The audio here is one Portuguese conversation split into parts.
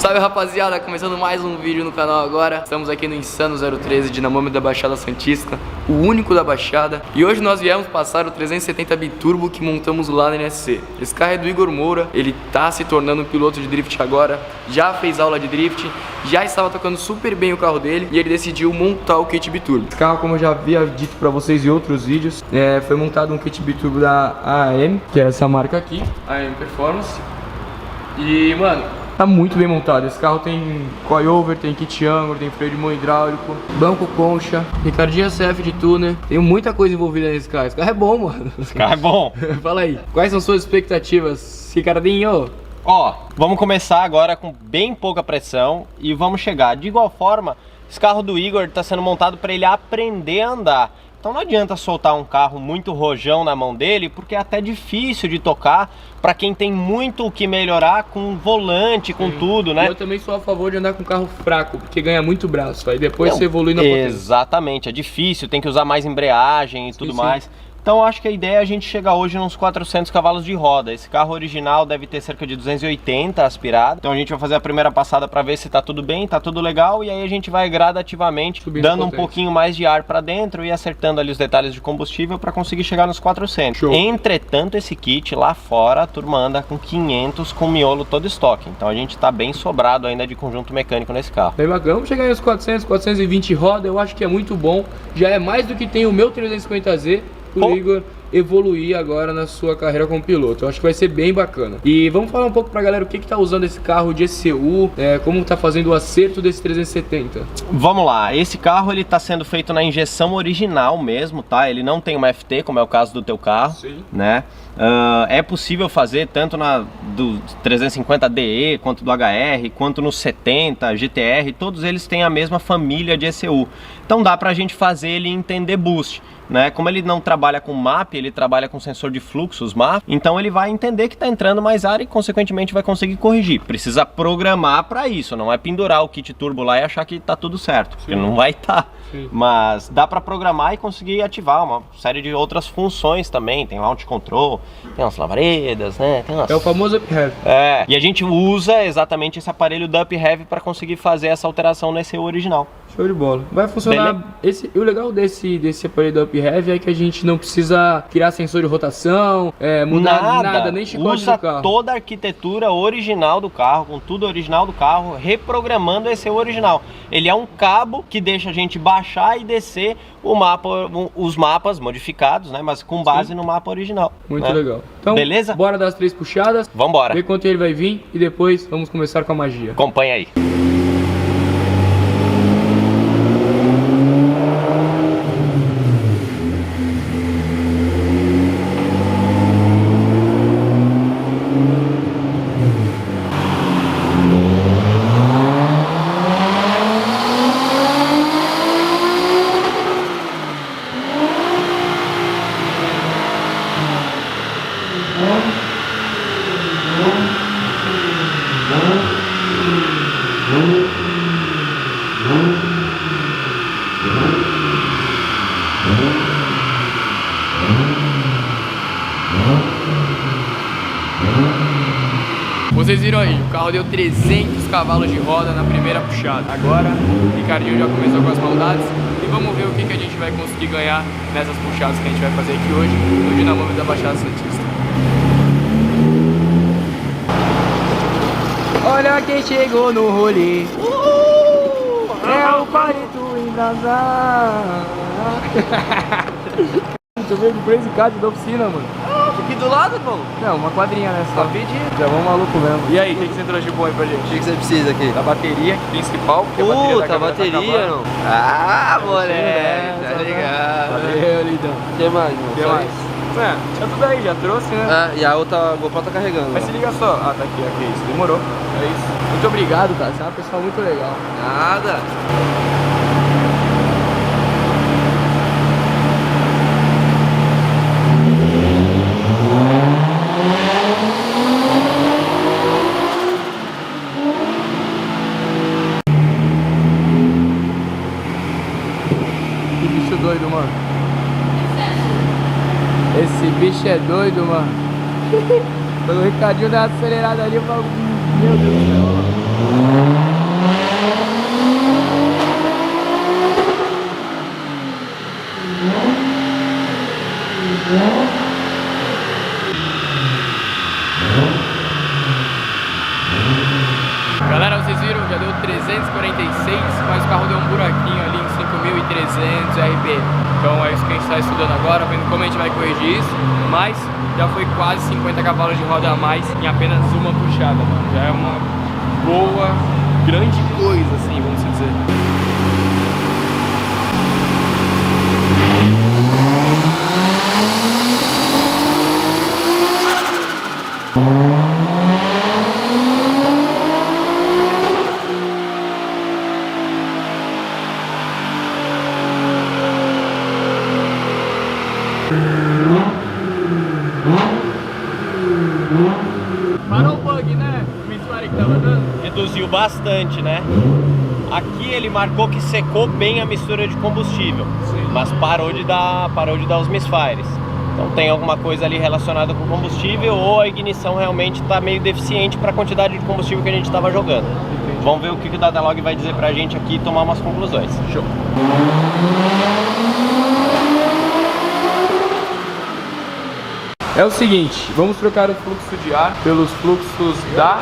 Salve rapaziada, começando mais um vídeo no canal agora. Estamos aqui no Insano 013 Dinamômetro da Baixada Santista, o único da Baixada. E hoje nós viemos passar o 370 Biturbo que montamos lá na NSC. Esse carro é do Igor Moura, ele tá se tornando um piloto de drift agora. Já fez aula de drift, já estava tocando super bem o carro dele e ele decidiu montar o kit Biturbo. Esse carro, como eu já havia dito pra vocês em outros vídeos, foi montado um kit Biturbo da AM, que é essa marca aqui, AM Performance. E mano, tá muito bem montado. Esse carro tem coilover, tem kit ângulo, tem freio de mão hidráulico, banco concha, Ricardinha CF de tuner. Tem muita coisa envolvida nesse carro. Esse carro é bom, mano. Esse carro é bom. Fala aí, quais são suas expectativas, Ricardinho? Ó, vamos começar agora com bem pouca pressão e vamos chegar. De igual forma, esse carro do Igor está sendo montado para ele aprender a andar. Então não adianta soltar um carro muito rojão na mão dele, porque é até difícil de tocar para quem tem muito o que melhorar com volante, com tudo, né? Eu também sou a favor de andar com carro fraco, porque ganha muito braço, aí depois você evolui na potência. Exatamente, é difícil, tem que usar mais embreagem e tudo mais. Então acho que a ideia é a gente chegar hoje nos 400 cavalos de roda. Esse carro original deve ter cerca de 280 aspirado. Então a gente vai fazer a primeira passada para ver se tá tudo bem, tá tudo legal. E aí a gente vai gradativamente dando um pouquinho mais de ar para dentro e acertando ali os detalhes de combustível para conseguir chegar nos 400. Show. Entretanto, esse kit lá fora, a turma anda com 500 com miolo todo estoque. Então a gente tá bem sobrado ainda de conjunto mecânico nesse carro. Bem bacana, vamos chegar nos 400, 420 roda. Eu acho que é muito bom. Já é mais do que tem o meu 350Z. O Igor evoluir agora na sua carreira como piloto. Eu acho que vai ser bem bacana. E vamos falar um pouco pra galera o que tá usando esse carro de ECU, como tá fazendo o acerto desse 370. Vamos lá, esse carro ele tá sendo feito na injeção original mesmo, tá? Ele não tem uma FT, como é o caso do teu carro. Sim. Né? É possível fazer tanto do 350DE, quanto do HR, quanto no 70, GTR, todos eles têm a mesma família de ECU. Então dá pra gente fazer ele entender boost. Né? Como ele não trabalha com MAP, ele trabalha com sensor de fluxos MAP, então ele vai entender que está entrando mais ar e consequentemente vai conseguir corrigir. Precisa programar para isso, não é pendurar o kit turbo lá e achar que está tudo certo, porque não vai estar. Mas dá para programar e conseguir ativar uma série de outras funções também. Tem launch control, tem umas lavaredas, né? Tem umas... É o famoso up heavy. E a gente usa exatamente esse aparelho do up heavy para conseguir fazer essa alteração nesse original. Show de bola. Vai funcionar. O legal desse aparelho do up heavy é que a gente não precisa criar sensor de rotação, mudar nada, nem chicote do carro. Usa toda a arquitetura original do carro, com tudo original do carro, reprogramando esse original. Ele é um cabo que deixa a gente baixar e descer os mapas modificados, né? Mas com base no mapa original. Muito legal. Então, beleza? Bora dar as 3 puxadas. Vambora. Ver quanto ele vai vir e depois vamos começar com a magia. Acompanha aí. Vocês viram aí, o carro deu 300 cavalos de roda na primeira puxada. Agora o Ricardinho já começou com as maldades e vamos ver o que a gente vai conseguir ganhar nessas puxadas que a gente vai fazer aqui hoje no Dinamômetro da Baixada Santista. Olha quem chegou no rolê. É o palito embrasado. Eu veio do Crazy Cat da oficina, mano. Aqui do lado, pô? Não, uma quadrinha nessa. Só pedir. Já vamos maluco mesmo. E aí, o que você trouxe de bom aí pra gente? O que você precisa aqui? Da bateria principal, porque a bateria da bateria, não. Ah, moleque, tá ligado. Valeu, lindão. O que mais, mano? O que mais? Já tudo aí, já trouxe, né? E a outra GoPro tá carregando. Mas se liga só. Ah, tá aqui, é isso. Demorou. É isso. Muito obrigado, cara. Você é uma pessoa muito legal. Nada. Doido, mano. Esse bicho é doido, mano. Quando o Ricardinho dá uma acelerada ali, eu falo, meu Deus do céu. Galera, vocês viram, já deu 346, mas o carro deu um buraquinho ali em 5.300 RP. Então é isso que a gente está estudando agora, vendo como a gente vai corrigir isso. Mas já foi quase 50 cavalos de roda a mais em apenas uma puxada, mano. Já é uma boa, grande coisa, assim, vamos dizer. Parou o bug, né? O Misfire que tava dando? Reduziu bastante, né? Aqui ele marcou que secou bem a mistura de combustível, mas parou de dar os misfires. Então tem alguma coisa ali relacionada com combustível ou a ignição realmente está meio deficiente para a quantidade de combustível que a gente estava jogando. Vamos ver o que o Datalog vai dizer pra gente aqui e tomar umas conclusões. Show! É o seguinte, vamos trocar o fluxo de ar pelos fluxos da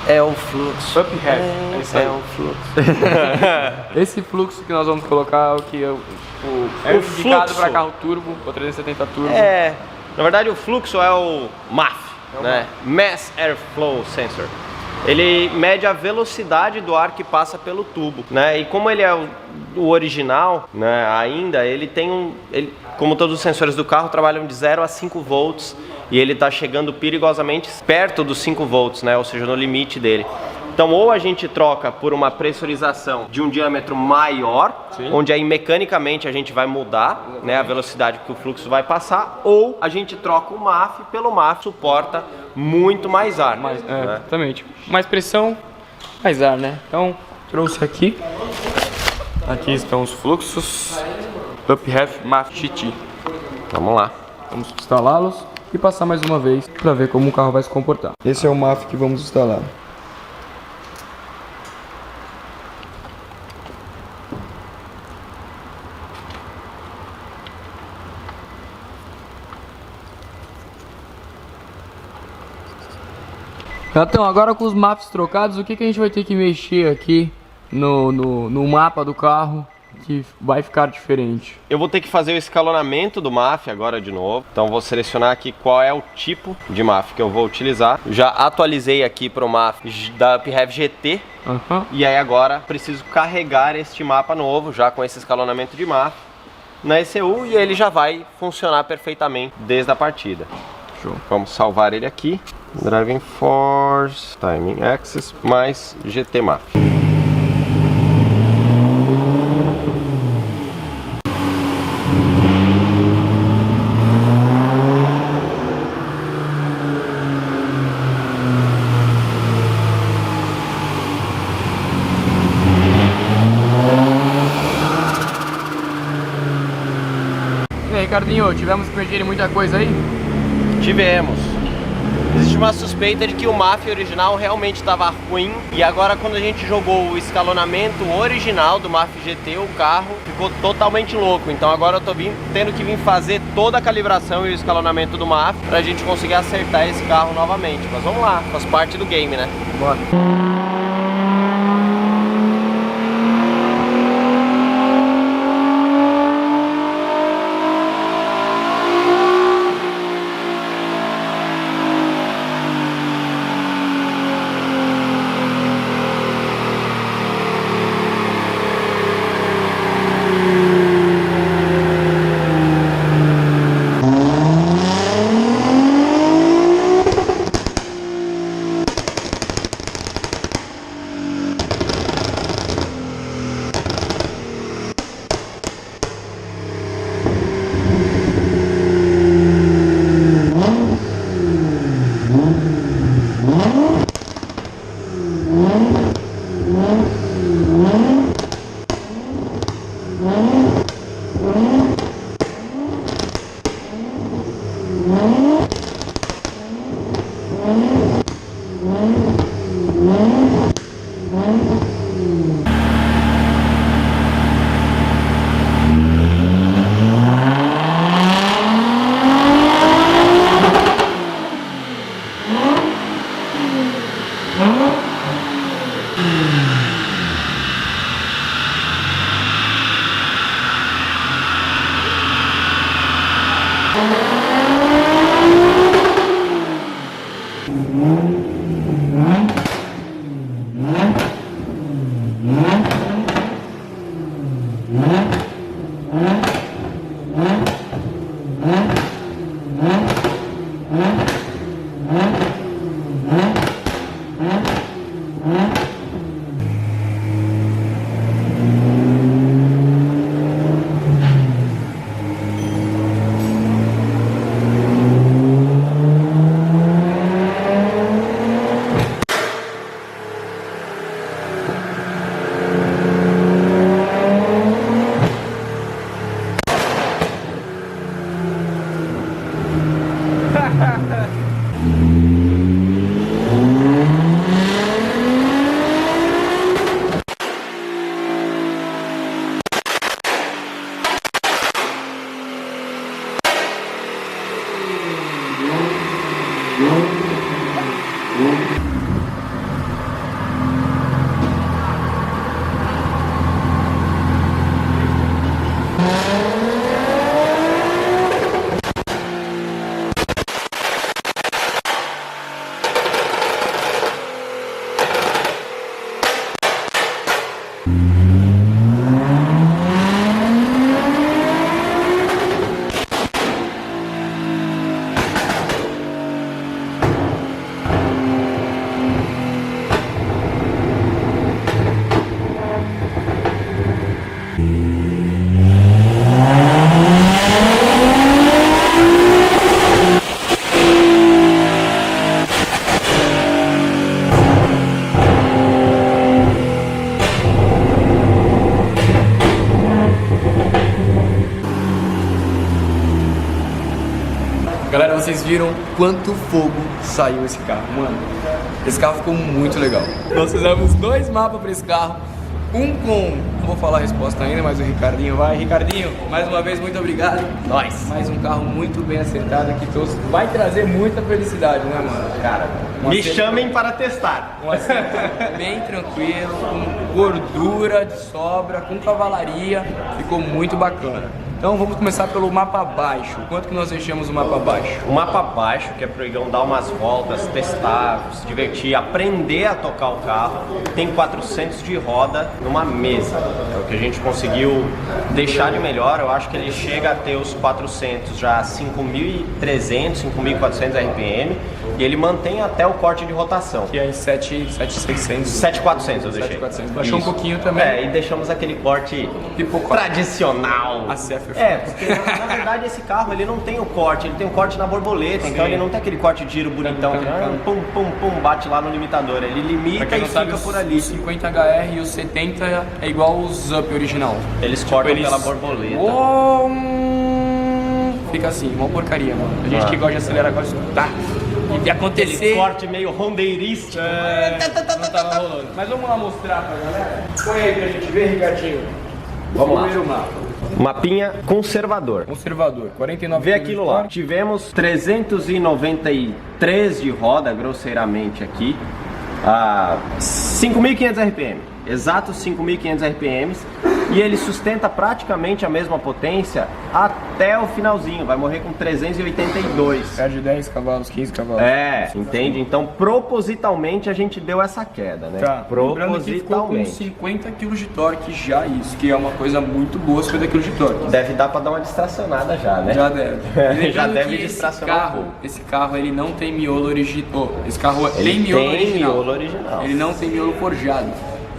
É o fluxo. Up Half. É isso aí. É o fluxo. Esse fluxo que nós vamos colocar é o que é indicado fluxo. para carro turbo, ou 370 turbo. Na verdade o fluxo é o MAF, né? Mass Airflow Sensor. Ele mede a velocidade do ar que passa pelo tubo, né? E como ele é o original, né, ainda, ele tem como todos os sensores do carro, trabalham de 0 a 5 volts e ele está chegando perigosamente perto dos 5 volts, né? Ou seja, no limite dele. Então, ou a gente troca por uma pressurização de um diâmetro maior, onde aí mecanicamente a gente vai mudar, né, a velocidade que o fluxo vai passar, ou a gente troca o MAF pelo MAF, suporta muito mais ar. Mais, né? exatamente. Mais pressão, mais ar, né? Então, trouxe aqui. Aqui estão os fluxos Up Half MAF GT. Vamos lá. Vamos instalá-los e passar mais uma vez para ver como o carro vai se comportar. Esse é o MAF que vamos instalar. Então, agora com os mapas trocados, o que a gente vai ter que mexer aqui no mapa do carro que vai ficar diferente? Eu vou ter que fazer o escalonamento do MAF agora de novo. Então vou selecionar aqui qual é o tipo de MAF que eu vou utilizar. Já atualizei aqui para o MAF da UpHev GT. E aí agora preciso carregar este mapa novo, já com esse escalonamento de MAF, na ECU, e ele já vai funcionar perfeitamente desde a partida. Show. Vamos salvar ele aqui. Driving Force, Timing Axis, mais GT MAF. E aí, Ricardinho, tivemos que mexer em muita coisa aí? Tivemos. Existe uma suspeita de que o MAF original realmente estava ruim, e agora quando a gente jogou o escalonamento original do MAF GT, o carro ficou totalmente louco. Então agora eu tô tendo que vir fazer toda a calibração e o escalonamento do MAF pra gente conseguir acertar esse carro novamente. Mas vamos lá, faz parte do game, né? Bora. Galera, vocês viram quanto fogo saiu esse carro, mano. Esse carro ficou muito legal. Nós fizemos 2 mapas para esse carro. Um com, não vou falar a resposta ainda, mas o Ricardinho vai. Ricardinho, mais uma vez, muito obrigado. Nós. Mais um carro muito bem acertado aqui, todos. Vai trazer muita felicidade, né, mano? Cara, me chamem para testar. Um acerto bem tranquilo, com gordura de sobra, com cavalaria. Ficou muito bacana. Então vamos começar pelo mapa baixo. Quanto que nós deixamos o mapa baixo? O mapa baixo, que é pro Igão dar umas voltas, testar, se divertir, aprender a tocar o carro, tem 400 de roda numa mesa. É o que a gente conseguiu deixar de melhor. Eu acho que ele chega a ter os 400 já 5.300, 5.400 RPM, e ele mantém até o corte de rotação. Que é em 7.600. 7.400 eu deixei. 7.400. Baixou um pouquinho também. É, e deixamos aquele corte tradicional. ACF. Porque na verdade esse carro ele não tem o corte, ele tem o corte na borboleta, então ele não tem aquele corte de giro bonitão que pum, pum, pum, bate lá no limitador. Ele limita e fica por ali. O 50HR e o 70 é igual os Up original. Eles cortam pela borboleta. Fica assim, uma porcaria, mano. A gente que gosta de acelerar agora escutar e acontecer. Aquele corte meio rondeirístico. Não tava rolando. Mas vamos lá mostrar pra galera. Põe aí pra gente ver, Ricardinho. Vamos lá. Primeiro mapa. Mapinha conservador. Conservador, 49 Vê aquilo lá. Tivemos 393 de roda, grosseiramente aqui, a 5.500 RPM. Exatos 5.500 RPMs. E ele sustenta praticamente a mesma potência até o finalzinho. Vai morrer com 382. Perde 10 cavalos, 15 cavalos. É, entende? Então, propositalmente, a gente deu essa queda, né? Tá. Lembrando que ficou com Propositalmente. 50 kg de torque já isso, que é uma coisa muito boa, 50 kg de torque. Deve dar pra dar uma distracionada já, né? Já deve. E Já lembrando deve que distracionar um pouco. esse carro ele não tem miolo original. Esse carro Ele tem miolo tem original. miolo original. Ele não tem miolo forjado.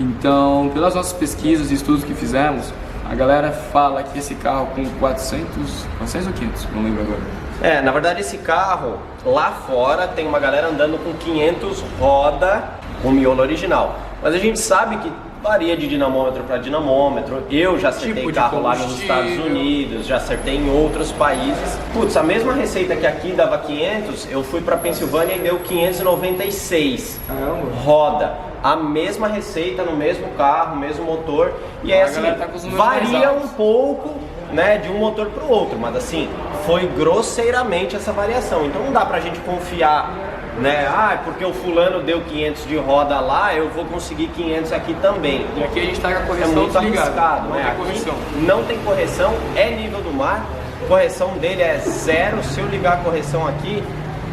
Então, pelas nossas pesquisas e estudos que fizemos, a galera fala que esse carro com 400 ou 500, não lembro agora. É, na verdade esse carro, lá fora, tem uma galera andando com 500 roda com miolo original. Mas a gente sabe que varia de dinamômetro para dinamômetro. Eu já acertei Tipo de carro lá nos combustível. Estados Unidos, já acertei em outros países. Putz, a mesma receita que aqui dava 500, eu fui para Pensilvânia e deu 596 Caramba. roda. A mesma receita no mesmo carro, mesmo motor. E aí A assim, galera tá com os números mais varia altos. um pouco, né, de um motor para o outro, mas assim, foi grosseiramente essa variação. Então não dá pra gente confiar, né, porque o fulano deu 500 de roda lá, eu vou conseguir 500 aqui também. E aqui a gente tá com a É correção muito desligada. arriscado, Não né? tem Aqui correção. não tem correção, é nível do mar, correção dele é 0. Se eu ligar a correção aqui,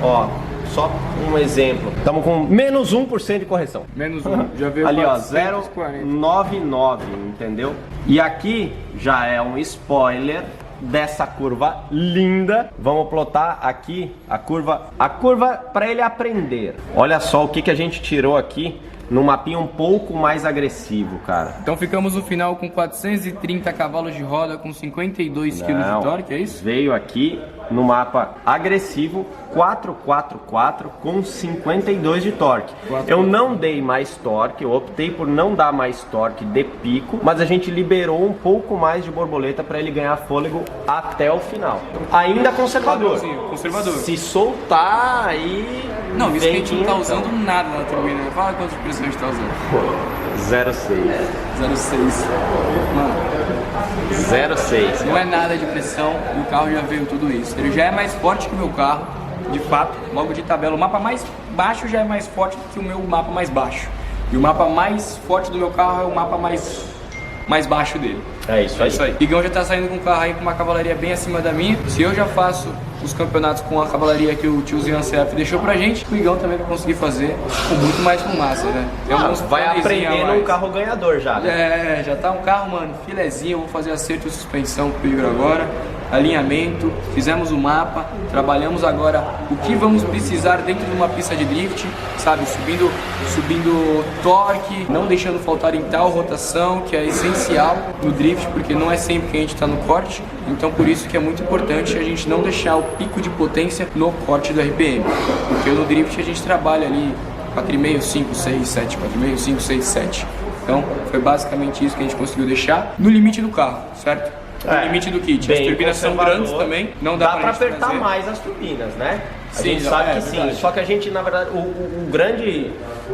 ó, só um exemplo, estamos com menos 1% de correção. Menos um, já veio Ali ó, 440. 0,99, entendeu? E aqui já é um spoiler dessa curva linda. Vamos plotar aqui a curva para ele aprender. Olha só o que a gente tirou aqui num mapinha um pouco mais agressivo, cara. Então ficamos no final com 430 cavalos de roda com 52 kg de torque, é isso? Veio aqui no mapa agressivo 444 com 52 de torque. Eu não dei mais torque, eu optei por não dar mais torque de pico, mas a gente liberou um pouco mais de borboleta para ele ganhar fôlego até o final. Ainda conservador. Conservador. Se soltar aí... Não, isso que a gente não tá então. usando nada na turbina. Fala quantas pressões a gente tá usando. 0,6. 0,6. Mano, 0,6. não é nada de pressão e o carro já veio tudo isso. Ele já é mais forte que o meu carro. de fato, logo de tabela. O mapa mais baixo já é mais forte do que o meu mapa mais baixo. E o mapa mais forte do meu carro é o mapa mais baixo dele. É isso aí. O Igão já tá saindo com um carro aí com uma cavalaria bem acima da minha. Se eu já faço os campeonatos com a cavalaria que o tiozinho ACF deixou pra gente, o Igão também vai conseguir fazer com muito mais fumaça, né? Tem alguns vai aprender num carro ganhador já, né? Já tá um carro, mano, filezinho. Eu vou fazer acerto de suspensão com o Igor agora, alinhamento, fizemos o mapa, trabalhamos agora o que vamos precisar dentro de uma pista de drift, sabe? Subindo torque, não deixando faltar em tal rotação, que é essencial no drift, porque não é sempre que a gente tá no corte. Então por isso que é muito importante a gente não deixar o pico de potência no corte do RPM, porque no drift a gente trabalha ali 4,5, 5, 6, 7, 4,5, 5, 6, 7. Então foi basicamente isso que a gente conseguiu deixar no limite do carro, certo? No limite do kit. As turbinas são grandes também, não dá pra apertar trazer mais as turbinas, né? A Sim, gente sabe que verdade. sim, só que a gente, na verdade, o grande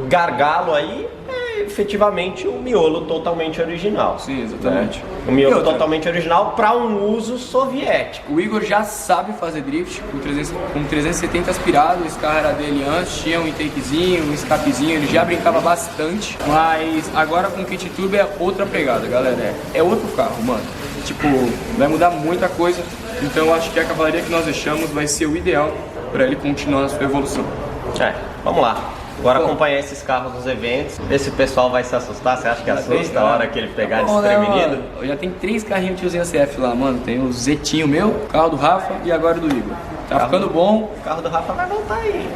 gargalo aí é efetivamente o miolo totalmente original. Sim, exatamente. Né? O miolo E outra? totalmente original para um uso soviético. O Igor já sabe fazer drift com 370 aspirado, esse carro era dele antes, tinha um intakezinho, um escapezinho, ele já brincava bastante, mas agora com o kit turbo é outra pegada, galera, é outro carro, mano. Tipo, vai mudar muita coisa, então eu acho que a cavalaria que nós deixamos vai ser o ideal para ele continuar a sua evolução. Vamos lá. Agora acompanhar esses carros nos eventos, ver se o pessoal vai se assustar. Você acha que assusta a hora que ele pegar desprevenido? Já tem 3 carrinhos tiozinho CF lá, mano. Tem o Zetinho meu, o carro do Rafa e agora o do Igor. Tá ficando bom. O carro do Rafa vai voltar aí.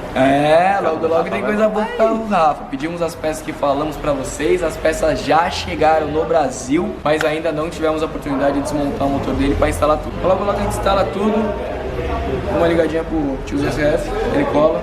Logo tem coisa boa pro carro do Rafa. Pedimos as peças que falamos pra vocês, as peças já chegaram no Brasil, mas ainda não tivemos a oportunidade de desmontar o motor dele pra instalar tudo. Logo a gente instala tudo, uma ligadinha pro tiozinho CF, ele cola.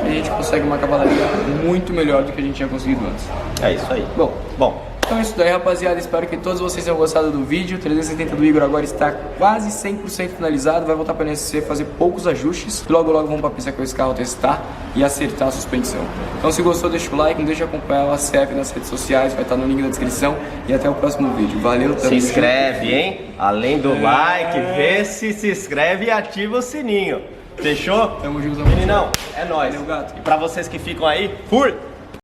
E a gente consegue uma cavalaria muito melhor do que a gente tinha conseguido antes. É isso aí. Bom. Então é isso daí, rapaziada. Espero que todos vocês tenham gostado do vídeo. O 370 do Igor agora está quase 100% finalizado. Vai voltar para a NSC fazer poucos ajustes. Logo vamos para a pista com esse carro testar e acertar a suspensão. Então se gostou, deixa o like, não deixa de acompanhar o ACF nas redes sociais. Vai estar no link na descrição. E até o próximo vídeo. Valeu, tamo Se inscreve, hein? Além do like, vê se inscreve e ativa o sininho. Fechou? Tamo junto, Meninão, é nóis. Valeu, gato. E pra vocês que ficam aí, fui!